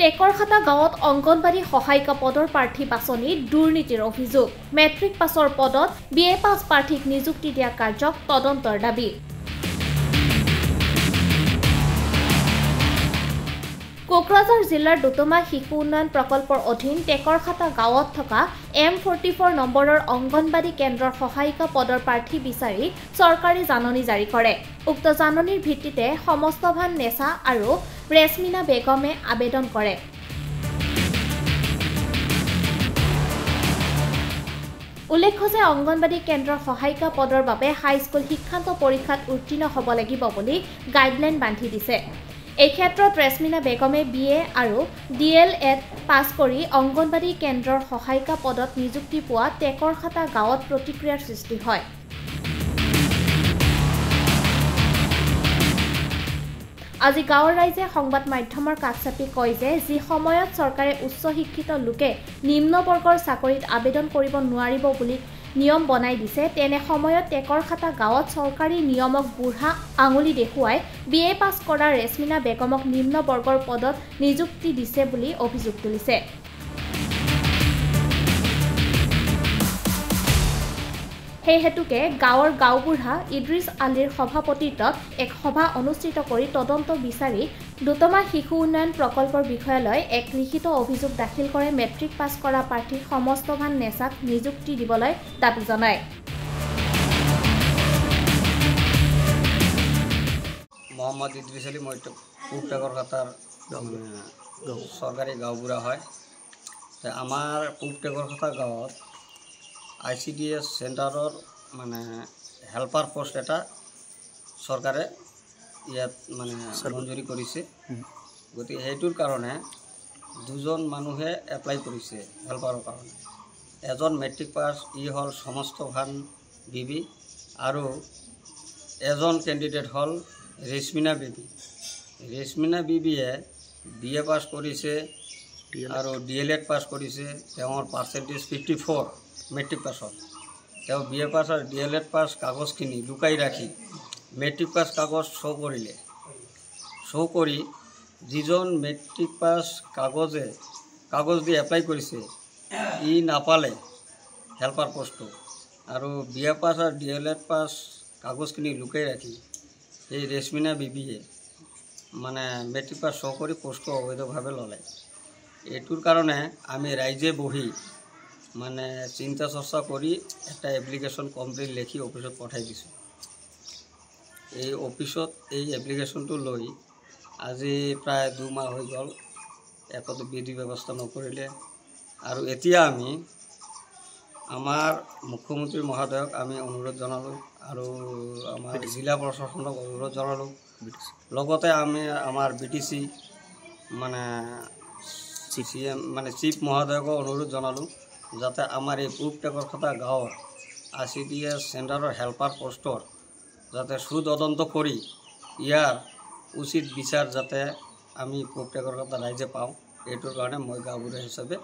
টেকৰখাতা গাঁৱত অংগনবাড়ী সহায়িকা পদৰ প্ৰাৰ্থী বাছনিত দুৰ্নীতিৰ অভিযোগ। মেট্ৰিক পাছৰ পদত BA পাছ প্ৰাৰ্থীক নিযুক্তি দিয়া কাৰ্যক তদন্তৰ দাবী। কোকৰাঝাৰ জিলাৰ দুটমা শিশু উন্নয়ন প্ৰকল্পৰ অধীন টেকৰখাতা গাঁৱত থকা M44 নম্বৰৰ অংগনবাড়ী কেন্দ্ৰৰ সহায়িকা পদৰ প্ৰাৰ্থী বিচাৰি চৰকাৰী জাননী জাৰি কৰে। উক্ত জাননীৰ ভিত্তিতে সমস্তভান নেছা আৰু ৰেছমিনা বেগমে আবেদন কৰে। উল্লেখ্য যে অংগনবাড়ী কেন্দ্ৰৰ সহায়িকা পদৰ বাবে হাইস্কুল শিক্ষান্ত পৰীক্ষাত উত্তীৰ্ণ হ'ব লাগিব বুলি গাইডলাইন বান্ধি দিছে। এই ক্ষেত্ৰত ৰেছমিনা বেগমে BA আৰু DLED পাছ কৰি অংগনবাড়ী কেন্দ্ৰৰ সহায়িকা পদত নিযুক্তি পোৱা টেকৰখাতা গাঁৱত প্ৰতিক্ৰিয়াৰ সৃষ্টি হয়। আজি গাঁৱৰ ৰাইজে সংবাদ মাধ্যমৰ কাষ চাপি কয় যে যি সময়ত চৰকাৰে উচ্চ শিক্ষিত লোকে নিম্ন বৰ্গৰ চাকৰিত আবেদন কৰিব নোৱাৰিব বুলি নিয়ম বনাই দিছে, তেনে সময়ত টেকৰখাতা গাঁৱত চৰকাৰী নিয়মক বুঢ়া আঙুলি দেখুৱাই BA পাছ কৰা ৰেছমিনা বেগমক নিম্ন বৰ্গৰ পদত নিযুক্তি দিছে বুলি অভিযোগ তুলিছে। সেই হেতুকে গাঁৱৰ গাঁওবুঢ়া ইদ্ৰিছ আলীৰ সভাপতিত্বত এক সভা অনুষ্ঠিত কৰি তদন্ত বিচাৰি দুটমা শিশু উন্নয়ন প্ৰকল্পৰ বিষয়ালৈ এক লিখিত অভিযোগ দাখিল কৰে। মেট্ৰিক পাছ কৰা প্ৰাৰ্থী সমস্তভান নেছাক নিযুক্তি দিবলৈ দাবী জনায়। মোহাম্মদ ইদ্ৰিছ আলী মই পূব টেকৰখাতাৰ চৰকাৰী গাঁওবুঢ়া হয়। আমাৰ পূব টেকৰখাতা গাঁৱত ICDS চেণ্টাৰৰ হেল্পাৰ পোষ্ট এটা চৰকাৰে ইয়াত মঞ্জুৰি কৰিছে। গতিকে সেইটোৰ কাৰণে দুজন মানুহে এপ্লাই কৰিছে হেল্পাৰৰ কাৰণে। এজন মেট্ৰিক পাছ হ'ল সমস্তভান বিবি আৰু এজন কেণ্ডিডেট হ'ল ৰেছমিনা বিবি। ৰেছমিনা বিবিয়ে BA পাছ কৰিছে আৰু DLED পাছ কৰিছে। তেওঁৰ পাৰ্চেণ্টেজ 54 মেট্ৰিক পাছত। তেওঁ BA পাছ আৰু DLED পাছ কাগজখিনি লুকাই ৰাখি মেট্ৰিক পাছ কাগজ শ্ব' কৰিলে। শ্ব' কৰি যিজন মেট্ৰিক পাছ কাগজ দি এপ্লাই কৰিছে ই নাপালে হেল্পাৰ পোষ্টটো, আৰু BA পাছ আৰু DLED পাছ কাগজখিনি লুকাই ৰাখি এই ৰেছমিনা বিবিয়ে মেট্ৰিক পাছ শ্ব' কৰি পোষ্টটো অবৈধভাৱে ল'লে। এইটোৰ কাৰণে আমি ৰাইজে বহি চিন্তা চৰ্চা কৰি এটা এপ্লিকেশ্যন কমপ্লেইন লিখি অফিচত পঠাই দিছোঁ। এই অফিচত এই এপ্লিকেশ্যনটো লৈ আজি প্ৰায় 2 মাহ হৈ গ'ল, একোতো বিধি ব্যৱস্থা নকৰিলে। আৰু এতিয়া আমি আমাৰ মুখ্যমন্ত্ৰী মহোদয়ক আমি অনুৰোধ জনালোঁ আৰু আমাৰ জিলা প্ৰশাসনক অনুৰোধ জনালোঁ। লগতে আমি আমাৰ BTC CM চিফ মহোদয়কো অনুৰোধ জনালোঁ যাতে আমাৰ এই পূব টেকৰখাতা গাঁৱৰ ICDS চেণ্টাৰৰ হেল্পাৰ পোষ্টৰ যাতে সুতদন্ত কৰি ইয়াৰ উচিত বিচাৰ যাতে আমি পূব টেকৰখাতা ৰাইজে পাওঁ, এইটোৰ কাৰণে মই গাঁওবুঢ়া হিচাপে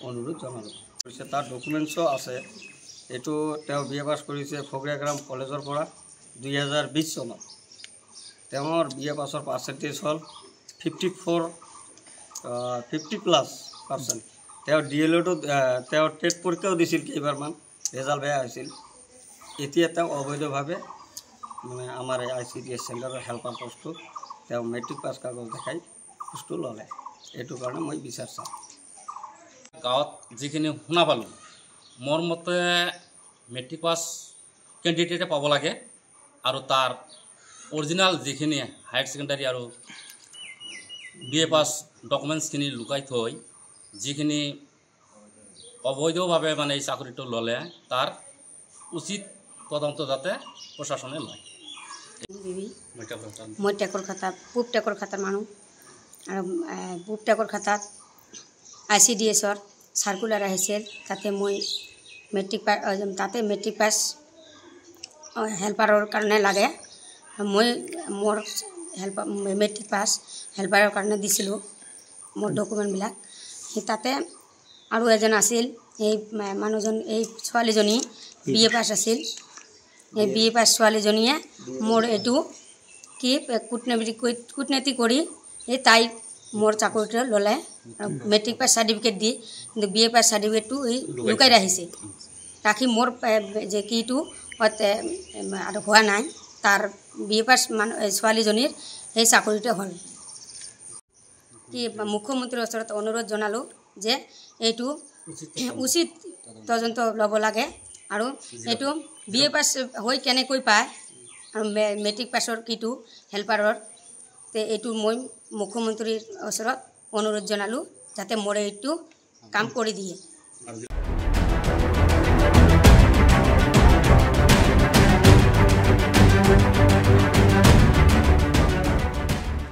অনুৰোধ জনালোঁ। তাৰ ডকুমেণ্টছো আছে। এইটো তেওঁ BA পাছ কৰিছে ফগৰিয়াগ্ৰাম কলেজৰ পৰা 2020 চনত। তেওঁৰ BA পাছৰ পাৰ্চেণ্টেজ হ'ল 50+%। তেওঁ DLEDতো তেওঁ টেট পৰীক্ষাও দিছিল কেইবাৰমান, ৰেজাল্ট বেয়া হৈছিল। এতিয়া তেওঁ অবৈধভাৱে আমাৰ এই ICDS চেণ্টাৰৰ হেল্পাৰ পোষ্টটো তেওঁ মেট্ৰিক পাছ কাগজ দেখাই পোষ্টটো ল'লে। এইটোৰ কাৰণে মই বিচাৰ চাওঁ। গাঁৱত যিখিনি শুনা পালোঁ, মোৰ মতে মেট্ৰিক পাছ কেণ্ডিডেটে পাব লাগে আৰু তাৰ অৰিজিনেল যিখিনি হায়াৰ ছেকেণ্ডাৰী আৰু BA পাছ ডকুমেণ্টছখিনি লুকাই থৈ যিখিনি অবৈধভাৱে এই চাকৰিটো ল'লে তাৰ উচিত তদন্ত যাতে প্ৰশাসনে লয়। মই টেকৰখাতা পূব টেকৰখাতাৰ মানুহ আৰু পূব টেকৰখাতাত ICDSৰ চাৰ্কুলাৰ আহিছিল। তাতে মই মেট্ৰিক পাছ হেল্পাৰৰ কাৰণে লাগে। মই মোৰ মেট্ৰিক পাছ হেল্পাৰৰ কাৰণে দিছিলোঁ মোৰ ডকুমেণ্টবিলাক। তাতে আৰু এজন আছিল, এই মানুহজন এই ছোৱালীজনী BA পাছ আছিল। এই BA পাছ ছোৱালীজনীয়ে মোৰ এইটো কি কূটনীতি কৰি এই তাইক মোৰ চাকৰিটো ল'লে মেট্ৰিক পাছ চাৰ্টিফিকেট দি কিন্তু বি এ পাছ চাৰ্টিফিকেটটো লুকাই ৰাখিছে ৰাখি মোৰ যে কিটো আৰু হোৱা নাই তাৰ বি এ পাছ ছোৱালীজনীৰ সেই চাকৰিটো হ'ল কি মুখ্যমন্ত্ৰীৰ ওচৰত অনুৰোধ জনালোঁ যে এইটো উচিত তদন্ত ল'ব লাগে আৰু এইটো বি এ পাছ হৈ কেনেকৈ পায় আৰু মেট্ৰিক পাছৰ কিটো হেল্পাৰৰ এইটো মই মুখ্যমন্ত্ৰীৰ ওচৰত অনুৰোধ জনালোঁ যাতে মোৰ এইটো কাম কৰি দিয়ে।